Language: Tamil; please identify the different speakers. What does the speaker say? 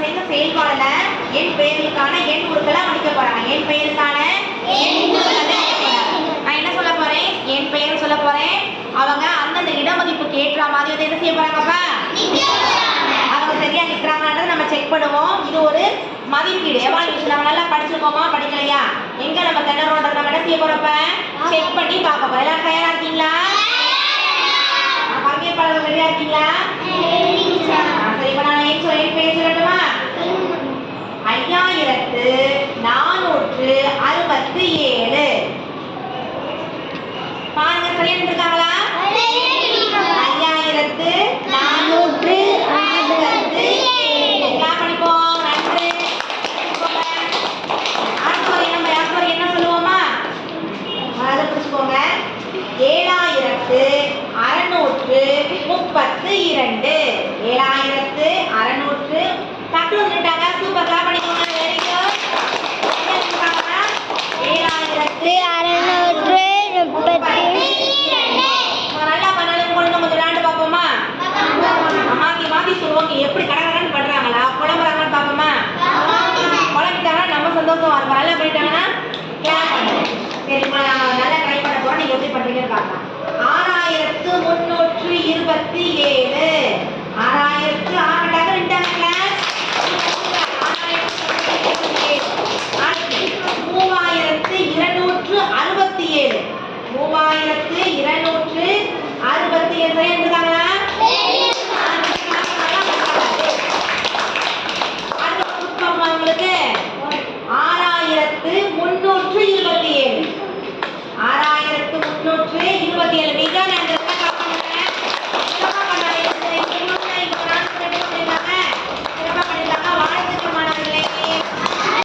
Speaker 1: சேர்ந்த செயல்பாடுல என் பெயருக்கான எண் உருக்களை அளிக்க போறாங்க. என் பெயருக்கான நான் என்ன சொல்ல போறேன்? என் பெயர் சொல்ல போறேன். அவங்க அந்தந்த இடமதிப்புக்கு ஏற்ற மாதிரி வந்து என்ன செய்ய போறாங்கப்பா? அவங்க சரியா நிக்கிறாங்கன்றதை நம்ம செக் பண்ணுவோம். இது ஒரு மதிப்பீடு, எவாலுவேஷன். நம்ம நல்லா படிச்சிருக்கோமா படிக்கலையா, எங்க நம்ம திணறோன்றத நம்ம என்ன செய்ய போறப்ப செக் பண்ணி பார்க்க போறோம். எல்லாரும் தயாரா இருக்கீங்களா? பங்கேற்பாளர்கள் ரெடியா இருக்கீங்களா? சரி, இப்ப நான் என் பெயர் சொல்லட்டுமா? 5467. பாருங்க, சரியா இருக்காங்களா? 5467. கிளாப் பண்ணிப்போம். நன்றி. அடுத்த என்ன சொல்லுவோமா? அதை பிடிச்சுக்கோங்க. 7632. 7632 டக்கு வந்துட்டாங்க. சூப்பர், கிளாப் பண்ணிக்கோங்க. Very good. 7632. நல்லா பண்ணாலும் கொண்டு நம்ம விளையாண்டு பார்ப்போமா? மாத்தி மாத்தி சொல்லுவாங்க. எப்படி கடகடன்னு பண்றாங்களா, புலம்புறாங்கன்னு பார்ப்போமா? குழம்பிட்டாங்கன்னா நம்ம சந்தோஷமா இருக்கும். நல்லா பண்ணிட்டாங்கன்னா கிளாப் பண்ணுவோம். சரி, நல்லா ட்ரை பண்ண போறோம். நீங்க எப்படி பண்றீங்கன்னு பார்க்கலாம். 6327.